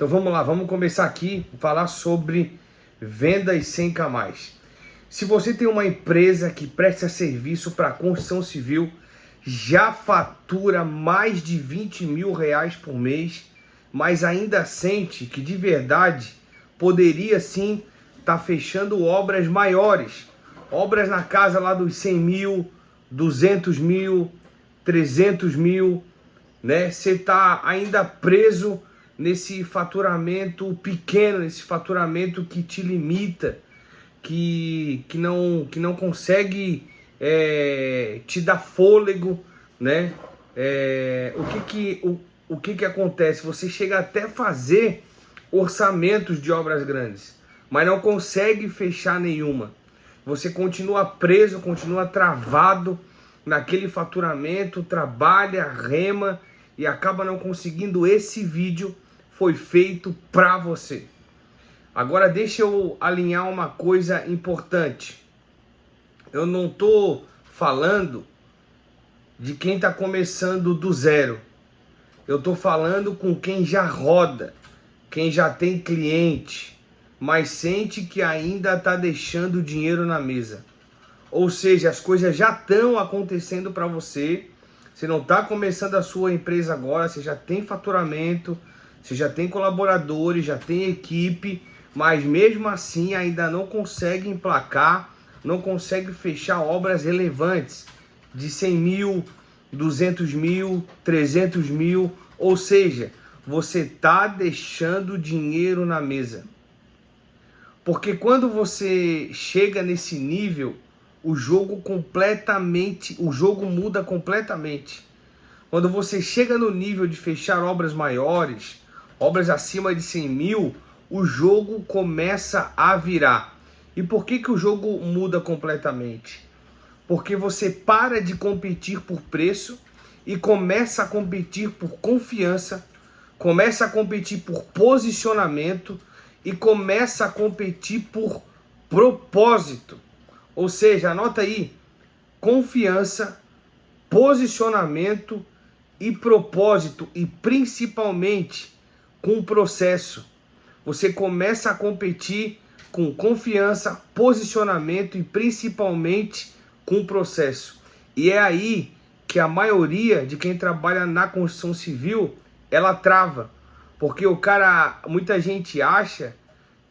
Então vamos lá, vamos começar aqui a falar sobre vendas sem K+. Se você tem uma empresa que presta serviço para construção civil, já fatura mais de 20 mil reais por mês, mas ainda sente que de verdade poderia sim estar fechando obras maiores, obras na casa lá dos 100 mil, 200 mil, 300 mil, né? Você está ainda preso nesse faturamento pequeno, nesse faturamento que te limita, que não consegue te dar fôlego, né? O que acontece? Você chega até a fazer orçamentos de obras grandes, mas não consegue fechar nenhuma. Você continua preso, continua travado naquele faturamento, trabalha, rema e acaba não conseguindo. Esse vídeo foi feito para você. Agora deixa eu alinhar uma coisa importante. Eu não estou falando de quem está começando do zero. Eu estou falando com quem já roda, quem já tem cliente, mas sente que ainda está deixando dinheiro na mesa. Ou seja, as coisas já estão acontecendo para você. Você não está começando a sua empresa agora, você já tem faturamento, você já tem colaboradores, já tem equipe, mas mesmo assim ainda não consegue emplacar, não consegue fechar obras relevantes de 100 mil, 200 mil, 300 mil. Ou seja, você está deixando dinheiro na mesa. Porque quando você chega nesse nível, o jogo muda completamente. Quando você chega no nível de fechar obras maiores, obras acima de 100 mil, o jogo começa a virar. E por que o jogo muda completamente? Porque você para de competir por preço e começa a competir por confiança, começa a competir por posicionamento e começa a competir por propósito. Ou seja, anota aí: confiança, posicionamento e propósito, e principalmente com processo. Você começa a competir com confiança, posicionamento e principalmente com processo. E é aí que a maioria de quem trabalha na construção civil, ela trava. Porque muita gente acha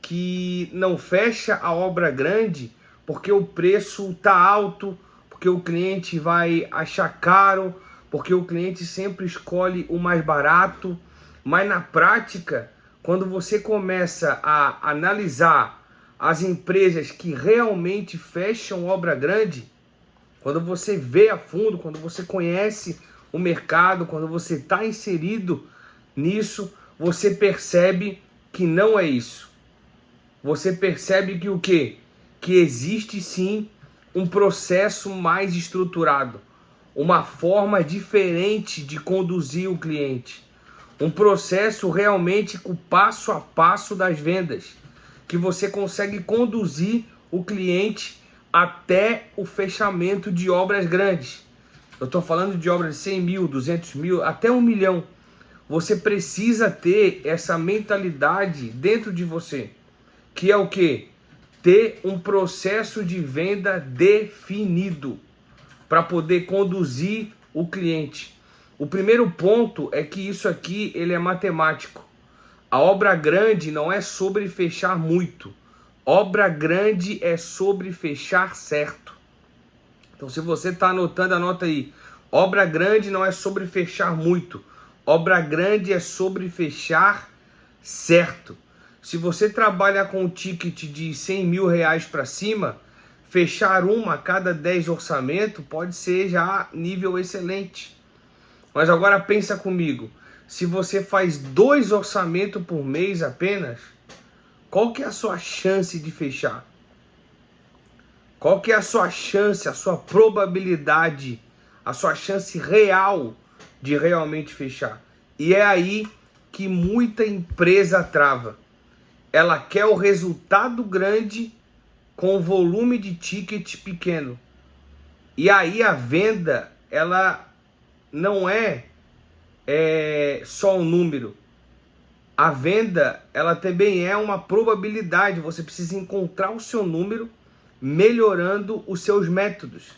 que não fecha a obra grande porque o preço está alto, porque o cliente vai achar caro, porque o cliente sempre escolhe o mais barato. Mas na prática, quando você começa a analisar as empresas que realmente fecham obra grande, quando você vê a fundo, quando você conhece o mercado, quando você está inserido nisso, você percebe que não é isso. Você percebe que o quê? Que existe sim um processo mais estruturado, uma forma diferente de conduzir o cliente, um processo realmente com o passo a passo das vendas, que você consegue conduzir o cliente até o fechamento de obras grandes. Eu estou falando de obras de 100 mil, 200 mil, até 1 milhão. Você precisa ter essa mentalidade dentro de você, que é o quê? Ter um processo de venda definido para poder conduzir o cliente. O primeiro ponto é que isso aqui ele é matemático. A obra grande não é sobre fechar muito. Obra grande é sobre fechar certo. Então, se você está anotando, anota aí. Obra grande não é sobre fechar muito. Obra grande é sobre fechar certo. Se você trabalha com um ticket de 100 mil reais para cima, fechar uma a cada 10 orçamento pode ser já nível excelente. Mas agora pensa comigo. Se você faz 2 orçamentos por mês apenas, qual que é a sua chance de fechar? Qual que é a sua chance, a sua probabilidade, a sua chance real de realmente fechar? E é aí que muita empresa trava. Ela quer o resultado grande com volume de ticket pequeno. E aí a venda, ela não é só um número. A venda, ela também é uma probabilidade. Você precisa encontrar o seu número melhorando os seus métodos.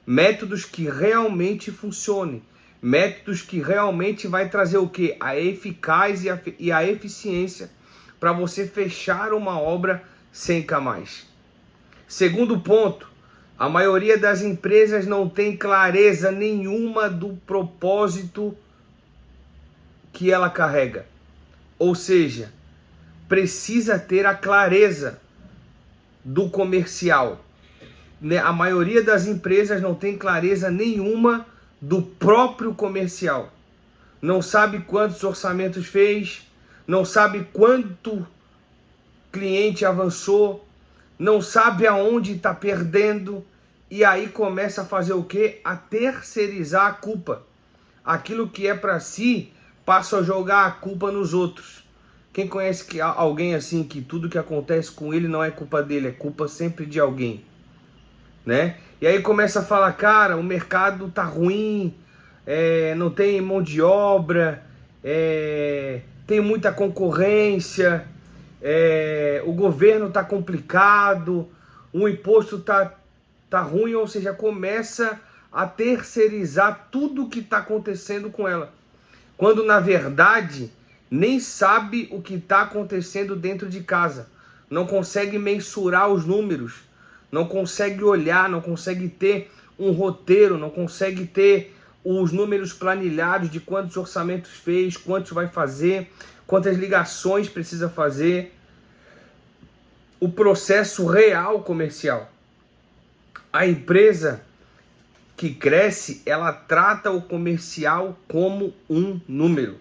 Métodos que realmente funcionem. Métodos que realmente vai trazer o quê? A eficácia e a eficiência para você fechar uma obra sem mais. Segundo ponto, a maioria das empresas não tem clareza nenhuma do propósito que ela carrega. Ou seja, precisa ter a clareza do comercial. A maioria das empresas não tem clareza nenhuma do próprio comercial. Não sabe quantos orçamentos fez, não sabe quanto cliente avançou, não sabe aonde está perdendo, e aí começa a fazer o quê? A terceirizar a culpa. Aquilo que é para si, passa a jogar a culpa nos outros. Quem conhece alguém assim, que tudo que acontece com ele não é culpa dele, é culpa sempre de alguém, né? E aí começa a falar, cara, o mercado tá ruim, não tem mão de obra, tem muita concorrência, o governo tá complicado, o imposto tá ruim, ou seja, começa a terceirizar tudo o que está acontecendo com ela. Quando na verdade nem sabe o que está acontecendo dentro de casa. Não consegue mensurar os números, não consegue olhar, não consegue ter um roteiro, não consegue ter os números planilhados de quantos orçamentos fez, quantos vai fazer, quantas ligações precisa fazer. O processo real comercial. A empresa que cresce, ela trata o comercial como um número.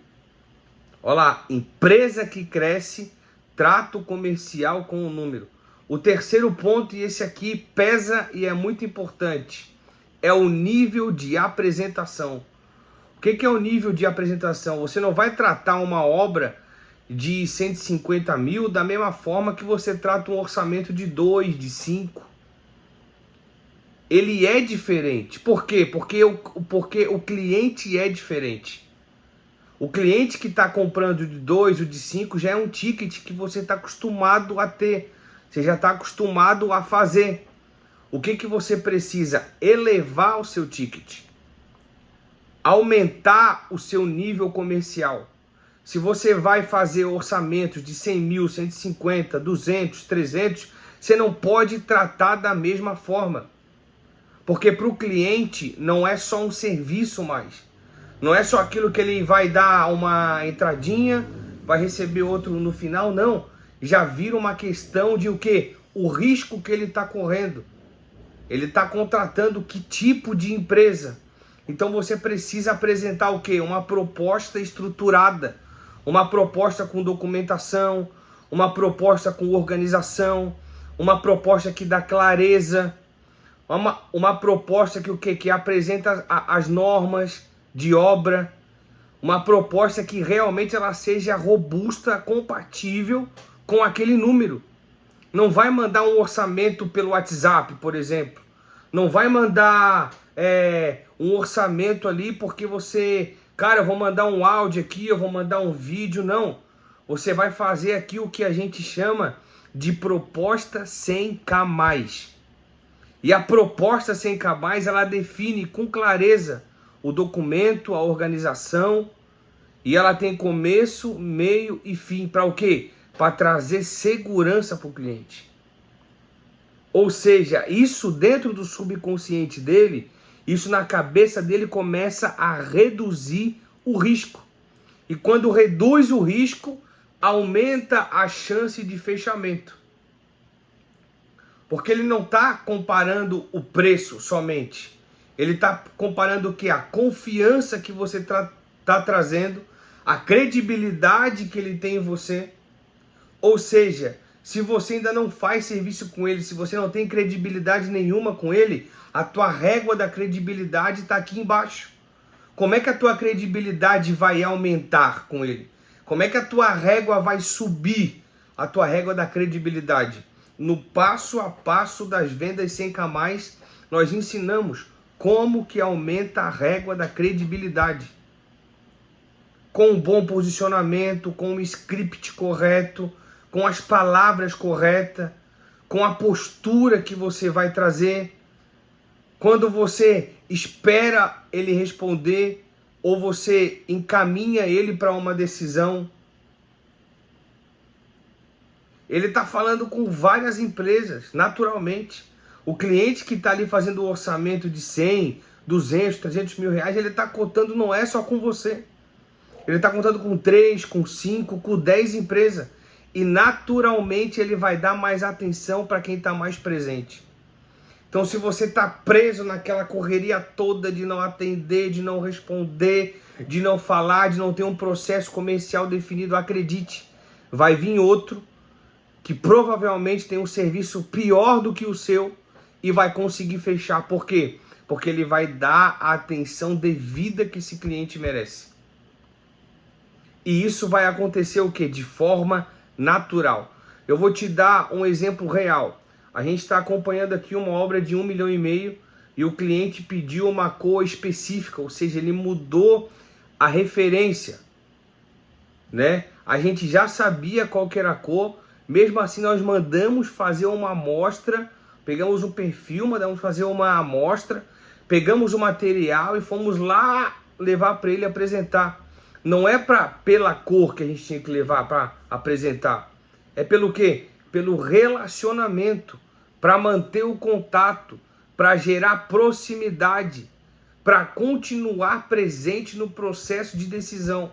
Olha lá, empresa que cresce, trata o comercial como um número. O terceiro ponto, e esse aqui pesa e é muito importante, é o nível de apresentação. O que é o nível de apresentação? Você não vai tratar uma obra de 150 mil da mesma forma que você trata um orçamento de 2, de 5. Ele é diferente. Por quê? Porque o cliente é diferente. O cliente que está comprando de 2 ou de 5 já é um ticket que você está acostumado a ter. Você já está acostumado a fazer. O que você precisa? Elevar o seu ticket. Aumentar o seu nível comercial. Se você vai fazer orçamentos de 100 mil, 150, 200, 300, você não pode tratar da mesma forma. Porque para o cliente não é só um serviço mais. Não é só aquilo que ele vai dar uma entradinha, vai receber outro no final, não. Já vira uma questão de o quê? O risco que ele está correndo. Ele está contratando que tipo de empresa? Então você precisa apresentar o quê? Uma proposta estruturada, uma proposta com documentação, uma proposta com organização, uma proposta que dá clareza, uma proposta que o quê? Que apresenta as normas de obra, uma proposta que realmente ela seja robusta, compatível com aquele número. Não vai mandar um orçamento pelo WhatsApp, por exemplo. Não vai mandar um orçamento ali porque você, cara, eu vou mandar um áudio aqui, eu vou mandar um vídeo, não. Você vai fazer aqui o que a gente chama de proposta 100k+. E a proposta 100k+, ela define com clareza o documento, a organização, e ela tem começo, meio e fim. Para o quê? Para trazer segurança para o cliente. Ou seja, isso dentro do subconsciente dele, isso na cabeça dele começa a reduzir o risco. E quando reduz o risco, aumenta a chance de fechamento. Porque ele não está comparando o preço somente. Ele está comparando o que? A confiança que você está trazendo, a credibilidade que ele tem em você. Ou seja, se você ainda não faz serviço com ele, se você não tem credibilidade nenhuma com ele, a tua régua da credibilidade está aqui embaixo. Como é que a tua credibilidade vai aumentar com ele? Como é que a tua régua vai subir, a tua régua da credibilidade? No passo a passo das vendas 100k+, nós ensinamos como que aumenta a régua da credibilidade. com um bom posicionamento, com um script correto, com as palavras corretas, com a postura que você vai trazer. Quando você espera ele responder ou você encaminha ele para uma decisão. Ele está falando com várias empresas, naturalmente. O cliente que está ali fazendo o orçamento de 100, 200, 300 mil reais, ele está contando não é só com você. Ele está contando com 3, com 5, com 10 empresas. E naturalmente ele vai dar mais atenção para quem está mais presente. Então se você está preso naquela correria toda de não atender, de não responder, de não falar, de não ter um processo comercial definido, acredite, vai vir outro que provavelmente tem um serviço pior do que o seu e vai conseguir fechar. Por quê? Porque ele vai dar a atenção devida que esse cliente merece. E isso vai acontecer o quê? De forma natural. Eu vou te dar um exemplo real. A gente está acompanhando aqui uma obra de 1,5 milhão e o cliente pediu uma cor específica, ou seja, ele mudou a referência, né? A gente já sabia qual que era a cor, mesmo assim nós mandamos fazer uma amostra, pegamos um perfil, mandamos fazer uma amostra, pegamos o material e fomos lá levar para ele apresentar. Não é pela cor que a gente tinha que levar para apresentar, é pelo quê? Pelo relacionamento, para manter o contato, para gerar proximidade, para continuar presente no processo de decisão.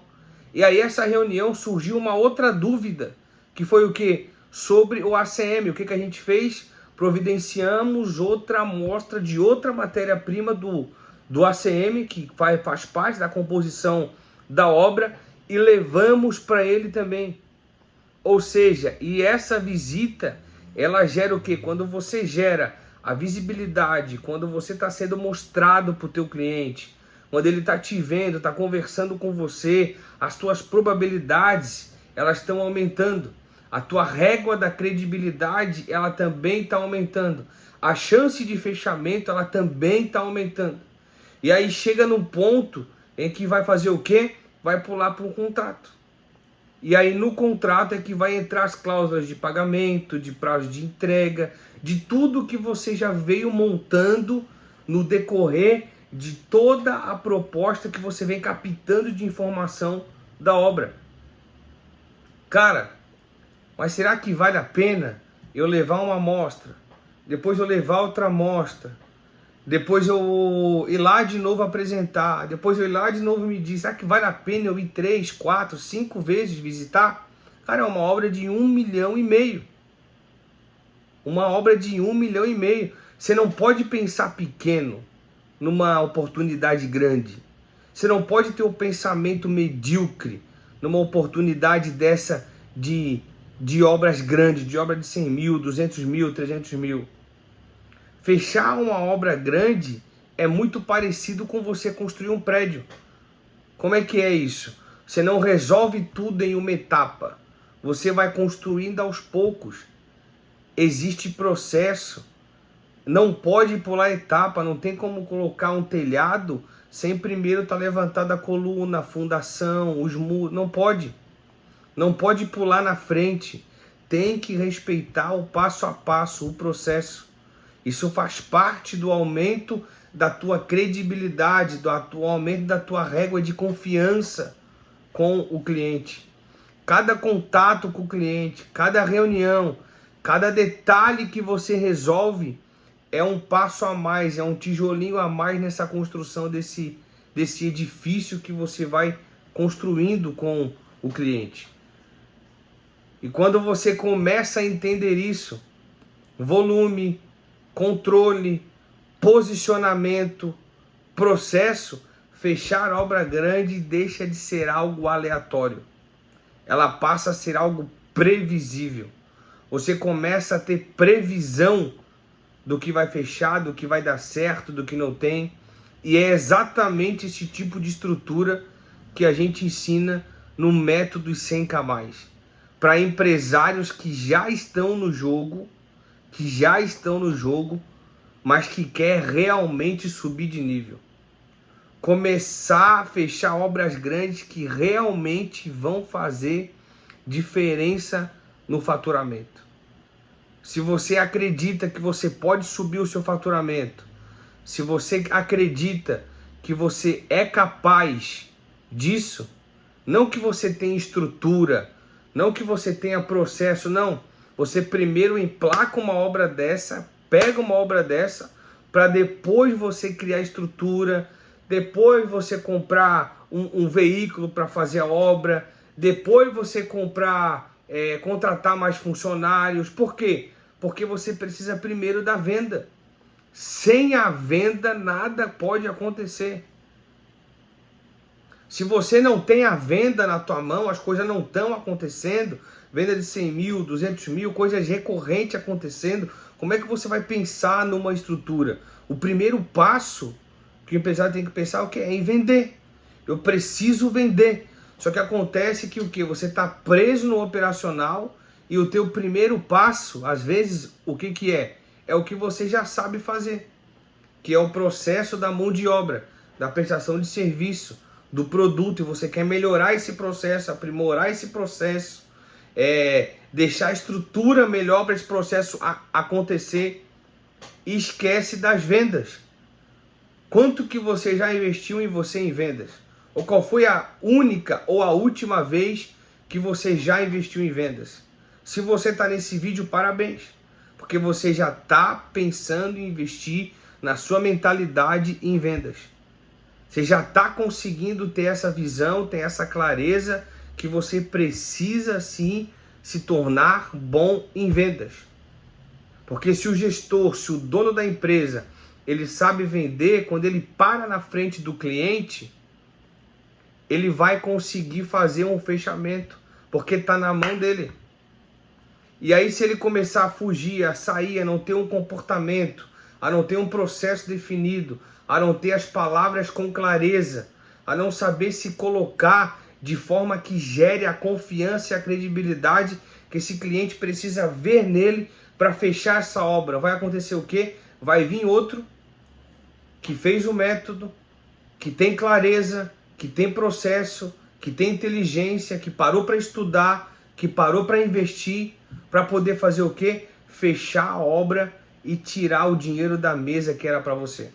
E aí essa reunião surgiu uma outra dúvida, que foi o quê? Sobre o ACM. O que a gente fez? Providenciamos outra amostra de outra matéria-prima do ACM, que faz parte da composição da obra, e levamos para ele também. Ou seja, e essa visita, ela gera o quê? Quando você gera a visibilidade, quando você está sendo mostrado para o teu cliente, quando ele está te vendo, está conversando com você, as tuas probabilidades, elas estão aumentando. A tua régua da credibilidade, ela também está aumentando. A chance de fechamento, ela também está aumentando. E aí chega num ponto em que vai fazer o quê? Vai pular para um contrato. E aí no contrato é que vai entrar as cláusulas de pagamento, de prazo de entrega, de tudo que você já veio montando no decorrer de toda a proposta que você vem captando de informação da obra. Cara, mas será que vale a pena eu levar uma amostra, depois eu levar outra amostra, depois eu ir lá de novo apresentar, depois eu ir lá de novo medir? Será que vale a pena eu ir 3, 4, 5 vezes visitar? Cara, é uma obra de 1,5 milhão. Uma obra de 1,5 milhão. Você não pode pensar pequeno numa oportunidade grande. Você não pode ter um pensamento medíocre numa oportunidade dessa de obras grandes, de obra de 100 mil, 200 mil, 300 mil. Fechar uma obra grande é muito parecido com você construir um prédio. Como é que é isso? Você não resolve tudo em uma etapa. Você vai construindo aos poucos. Existe processo. Não pode pular etapa. Não tem como colocar um telhado sem primeiro estar levantada a coluna, a fundação, os muros. Não pode. Não pode pular na frente. Tem que respeitar o passo a passo, o processo. Isso faz parte do aumento da tua credibilidade, do aumento da tua régua de confiança com o cliente. Cada contato com o cliente, cada reunião, cada detalhe que você resolve é um passo a mais, é um tijolinho a mais nessa construção desse edifício que você vai construindo com o cliente. E quando você começa a entender isso, volume, controle, posicionamento, processo, fechar obra grande deixa de ser algo aleatório. Ela passa a ser algo previsível. Você começa a ter previsão do que vai fechar, do que vai dar certo, do que não tem. E é exatamente esse tipo de estrutura que a gente ensina no método 100K+. Para empresários que já estão no jogo, mas que quer realmente subir de nível. começar a fechar obras grandes que realmente vão fazer diferença no faturamento. Se você acredita que você pode subir o seu faturamento, se você acredita que você é capaz disso, não que você tenha estrutura, não que você tenha processo, não. Você primeiro emplaca uma obra dessa, pega uma obra dessa, para depois você criar estrutura, depois você comprar um veículo para fazer a obra, depois você contratar mais funcionários. Por quê? Porque você precisa primeiro da venda. Sem a venda, nada pode acontecer. Se você não tem a venda na tua mão, as coisas não estão acontecendo, venda de 100 mil, 200 mil, coisas recorrentes acontecendo, como é que você vai pensar numa estrutura? O primeiro passo que o empresário tem que pensar o que é em vender. Eu preciso vender. Só que acontece que o que? Você está preso no operacional e o teu primeiro passo, às vezes, o que é? É o que você já sabe fazer, que é o processo da mão de obra, da prestação de serviço, do produto, e você quer melhorar esse processo, aprimorar esse processo, deixar a estrutura melhor para esse processo acontecer, e esquece das vendas. Quanto que você já investiu em você em vendas? Ou qual foi a única ou a última vez que você já investiu em vendas? Se você está nesse vídeo, parabéns, porque você já está pensando em investir na sua mentalidade em vendas. Você já está conseguindo ter essa visão, ter essa clareza que você precisa sim se tornar bom em vendas. Porque se o gestor, se o dono da empresa, ele sabe vender, quando ele para na frente do cliente, ele vai conseguir fazer um fechamento, porque está na mão dele. E aí, se ele começar a fugir, a sair, a não ter um comportamento, a não ter um processo definido, a não ter as palavras com clareza, a não saber se colocar de forma que gere a confiança e a credibilidade que esse cliente precisa ver nele para fechar essa obra, vai acontecer o quê? Vai vir outro que fez o método, que tem clareza, que tem processo, que tem inteligência, que parou para estudar, que parou para investir, para poder fazer o quê? Fechar a obra e tirar o dinheiro da mesa que era para você.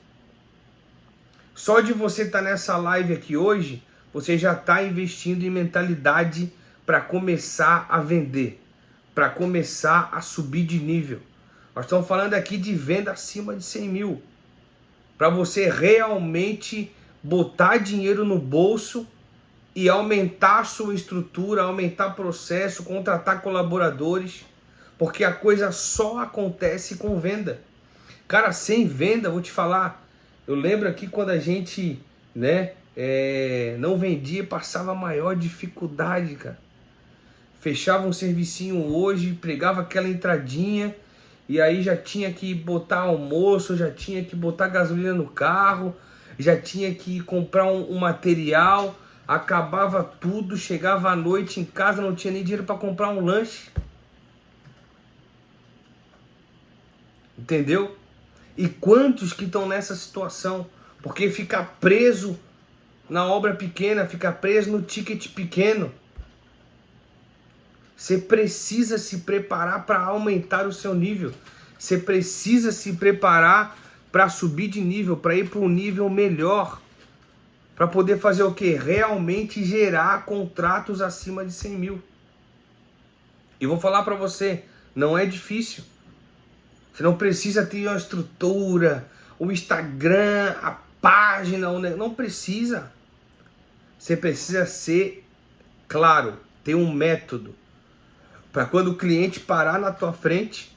Só de você estar nessa live aqui hoje, você já está investindo em mentalidade para começar a vender, para começar a subir de nível. Nós estamos falando aqui de venda acima de 100 mil. Para você realmente botar dinheiro no bolso e aumentar a sua estrutura, aumentar processo, contratar colaboradores, porque a coisa só acontece com venda. Cara, sem venda, vou te falar, eu lembro aqui quando a gente, não vendia, passava a maior dificuldade, cara. Fechava um servicinho hoje, pregava aquela entradinha, e aí já tinha que botar almoço, já tinha que botar gasolina no carro, já tinha que comprar um material, acabava tudo, chegava à noite em casa, não tinha nem dinheiro para comprar um lanche. Entendeu? E quantos que estão nessa situação? Porque fica preso na obra pequena, fica preso no ticket pequeno. Você precisa se preparar para aumentar o seu nível. Você precisa se preparar para subir de nível, para ir para um nível melhor. Para poder fazer o quê? Realmente gerar contratos acima de 100 mil. E vou falar para você, não é difícil. Você não precisa ter uma estrutura, o Instagram, a página, não precisa. Você precisa ser claro, ter um método. Para quando o cliente parar na tua frente,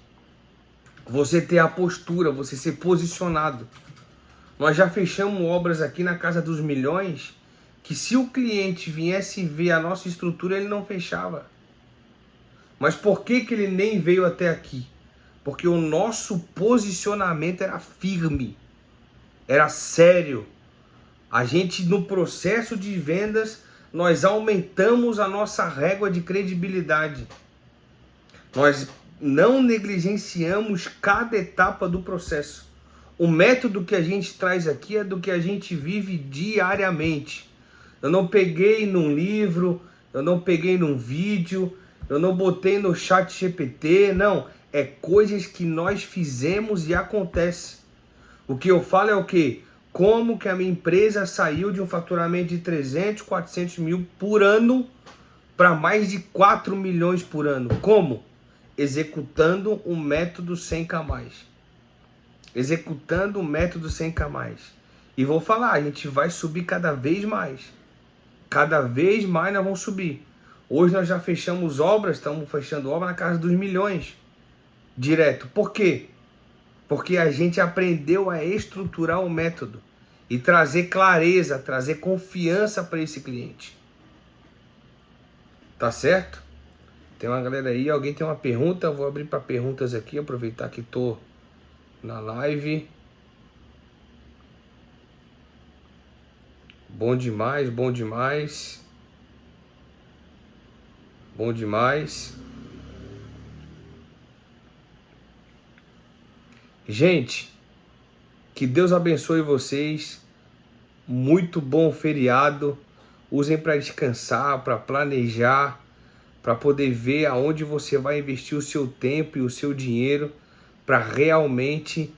você ter a postura, você ser posicionado. Nós já fechamos obras aqui na casa dos milhões, que se o cliente viesse ver a nossa estrutura, ele não fechava. Mas por que ele nem veio até aqui? Porque o nosso posicionamento era firme, era sério. A gente, no processo de vendas, nós aumentamos a nossa régua de credibilidade. Nós não negligenciamos cada etapa do processo. O método que a gente traz aqui é do que a gente vive diariamente. Eu não peguei num livro, eu não peguei num vídeo, eu não botei no chat GPT, não. É coisas que nós fizemos e acontece. O que eu falo é o quê? Como que a minha empresa saiu de um faturamento de 300, 400 mil por ano para mais de 4 milhões por ano. Como? Executando um método 100K+. Executando um método 100K+. E vou falar, a gente vai subir cada vez mais. Cada vez mais nós vamos subir. Hoje nós já fechamos obras, estamos fechando obra na casa dos milhões. Direto. Por quê? Porque a gente aprendeu a estruturar o método e trazer clareza, trazer confiança para esse cliente. Tá certo? Tem uma galera aí, alguém tem uma pergunta? Eu vou abrir para perguntas aqui, aproveitar que tô na live. Bom demais, bom demais. Bom demais. Gente, que Deus abençoe vocês. Muito bom feriado. Usem para descansar, para planejar, para poder ver aonde você vai investir o seu tempo e o seu dinheiro para realmente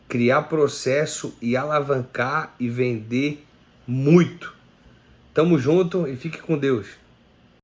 criar processo e alavancar e vender muito. Tamo junto e fique com Deus.